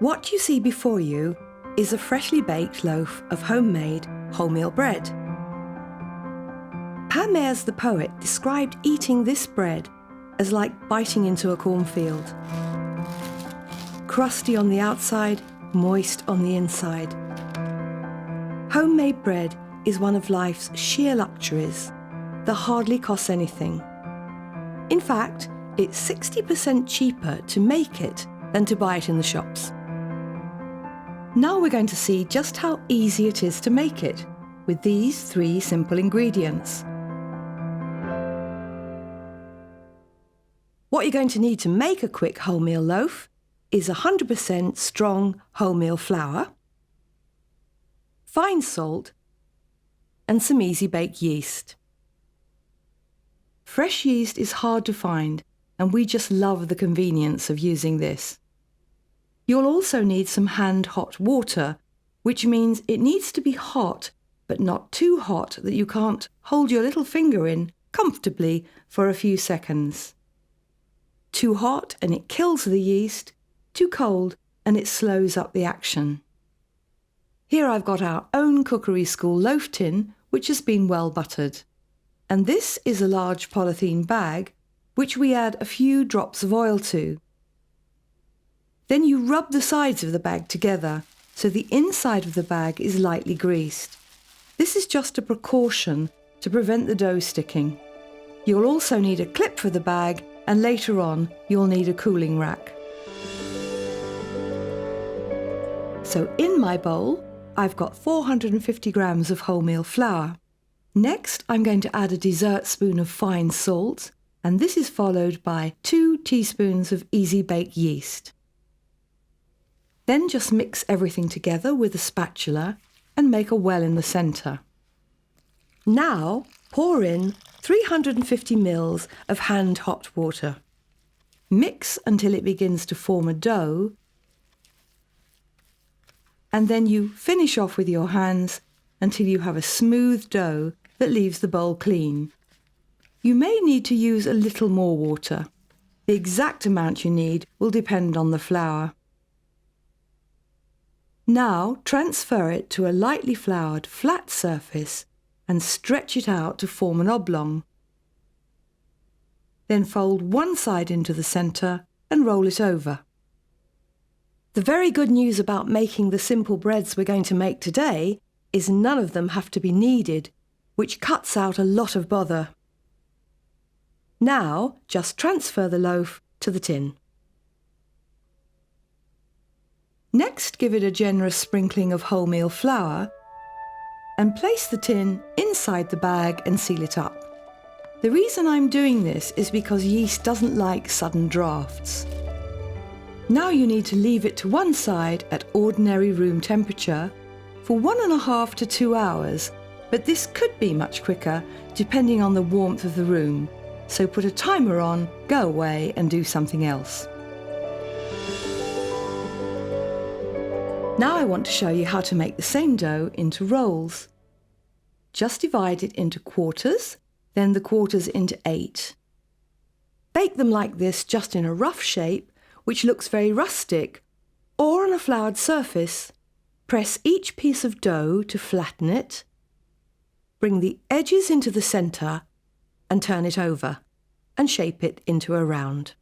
What you see before you is a freshly baked loaf of homemade wholemeal bread. Pam Ayres the poet described eating this bread as like biting into a cornfield. Crusty on the outside, moist on the inside. Homemade bread is one of life's sheer luxuries that hardly costs anything. In fact, it's 60% cheaper to make it than to buy it in the shops. Now we're going to see just how easy it is to make it with these 3 simple ingredients. What you're going to need to make a quick wholemeal loaf is 100% strong wholemeal flour, fine salt, and some easy bake yeast. Fresh yeast is hard to find, and we just love the convenience of using this. You'll also need some hand-hot water, which means it needs to be hot, but not too hot that you can't hold your little finger in comfortably for a few seconds. Too hot and it kills the yeast, too cold and it slows up the action. Here I've got our own Cookery School loaf tin, which has been well buttered. And this is a large polythene bag, which we add a few drops of oil to. Then you rub the sides of the bag together so the inside of the bag is lightly greased. This is just a precaution to prevent the dough sticking. You'll also need a clip for the bag, and later on you'll need a cooling rack. So in my bowl, I've got 450 grams of wholemeal flour. Next, I'm going to add a dessert spoon of fine salt, and this is followed by 2 teaspoons of easy bake yeast. Then just mix everything together with a spatula and make a well in the centre. Now pour in 350 ml of hand-hot water. Mix until it begins to form a dough, and then you finish off with your hands until you have a smooth dough that leaves the bowl clean. You may need to use a little more water. The exact amount you need will depend on the flour. Now transfer it to a lightly floured flat surface and stretch it out to form an oblong. Then fold one side into the centre and roll it over. The very good news about making the simple breads we're going to make today is none of them have to be kneaded, which cuts out a lot of bother. Now just transfer the loaf to the tin. Next, give it a generous sprinkling of wholemeal flour and place the tin inside the bag and seal it up. The reason I'm doing this is because yeast doesn't like sudden drafts. Now you need to leave it to one side at ordinary room temperature for 1.5 to 2 hours, but this could be much quicker depending on the warmth of the room. So put a timer on, go away and do something else. Now I want to show you how to make the same dough into rolls. Just divide it into quarters, then the quarters into 8. Bake them like this, just in a rough shape, which looks very rustic, or on a floured surface. Press each piece of dough to flatten it. Bring the edges into the centre and turn it over, and shape it into a round.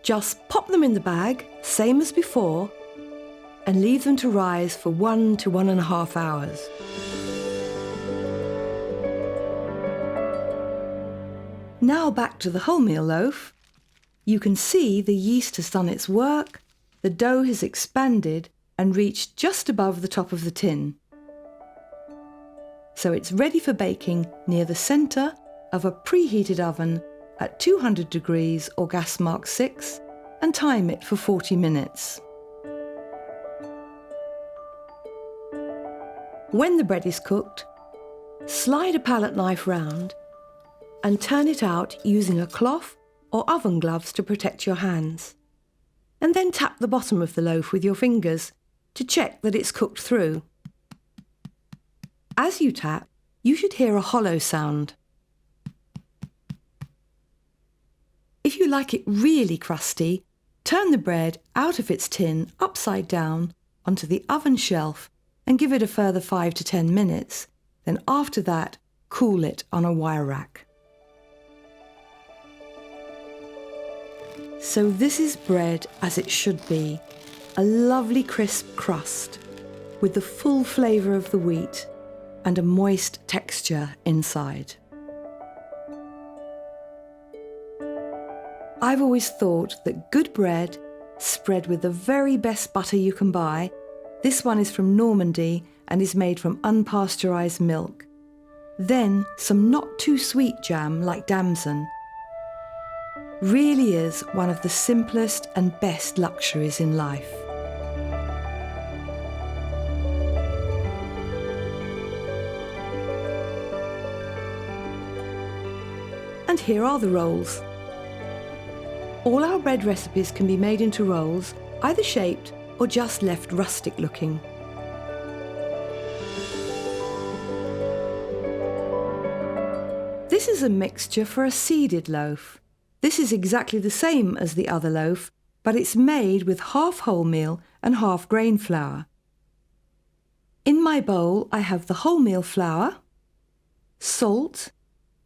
Just pop them in the bag, same as before, and leave them to rise for 1 to 1.5 hours. Now back to the wholemeal loaf. You can see the yeast has done its work, the dough has expanded and reached just above the top of the tin. So it's ready for baking near the centre of a preheated oven at 200 degrees or gas mark 6 and time it for 40 minutes. When the bread is cooked, slide a palette knife round and turn it out using a cloth or oven gloves to protect your hands. And then tap the bottom of the loaf with your fingers to check that it's cooked through. As you tap, you should hear a hollow sound. If you like it really crusty, Turn the bread out of its tin upside down onto the oven shelf and give it a further 5 to 10 minutes. Then after that, cool it on a wire rack. So this is bread as it should be, a lovely crisp crust with the full flavour of the wheat and a moist texture inside. I've always thought that good bread, spread with the very best butter you can buy, this one is from Normandy and is made from unpasteurised milk. Then some not too sweet jam like damson. Really is one of the simplest and best luxuries in life. And here are the rolls. All our bread recipes can be made into rolls, either shaped or just left rustic looking. This is a mixture for a seeded loaf. This is exactly the same as the other loaf, but it's made with half wholemeal and half grain flour. In my bowl I have the wholemeal flour, salt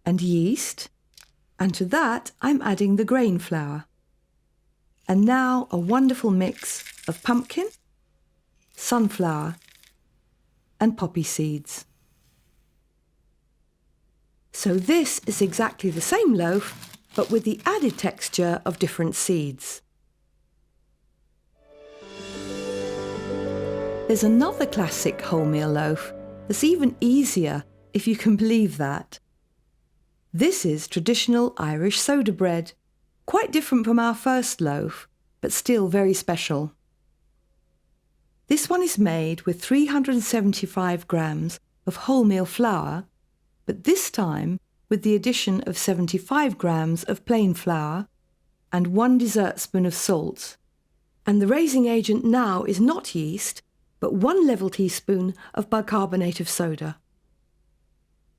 and yeast, and to that I'm adding the grain flour. And now a wonderful mix of pumpkin, sunflower and poppy seeds. So this is exactly the same loaf, but with the added texture of different seeds. There's another classic wholemeal loaf that's even easier, if you can believe that. This is traditional Irish soda bread, quite different from our first loaf, but still very special. This one is made with 375 grams of wholemeal flour, but this time with the addition of 75 grams of plain flour and 1 dessertspoon of salt. And the raising agent now is not yeast, but 1 level teaspoon of bicarbonate of soda.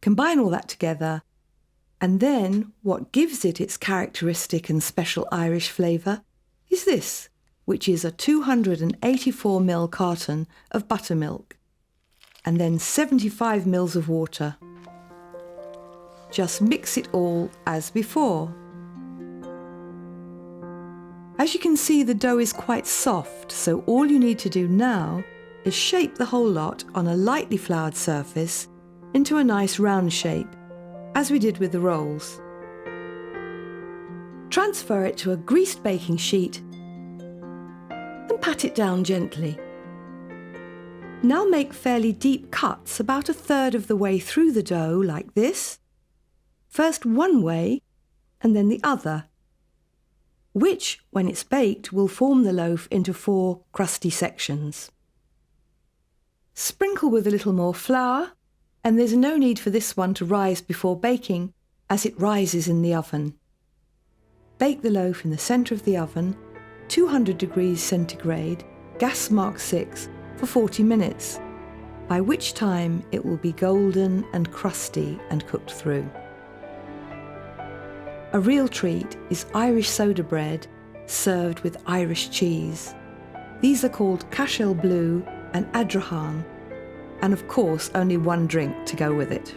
Combine all that together, and then what gives it its characteristic and special Irish flavour is this, which is a 284 ml carton of buttermilk, and then 75 ml of water. Just mix it all as before. As you can see, the dough is quite soft, so all you need to do now is shape the whole lot on a lightly floured surface into a nice round shape, as we did with the rolls. Transfer it to a greased baking sheet and pat it down gently. Now make fairly deep cuts about 1/3 of the way through the dough like this. First one way and then the other, which, when it's baked, will form the loaf into 4 crusty sections. Sprinkle with a little more flour, and there's no need for this one to rise before baking, as it rises in the oven. Bake the loaf in the centre of the oven, 200 degrees centigrade, gas mark 6, for 40 minutes, by which time it will be golden and crusty and cooked through. A real treat is Irish soda bread served with Irish cheese. These are called Cashel Blue and Adrahan, and of course only one drink to go with it.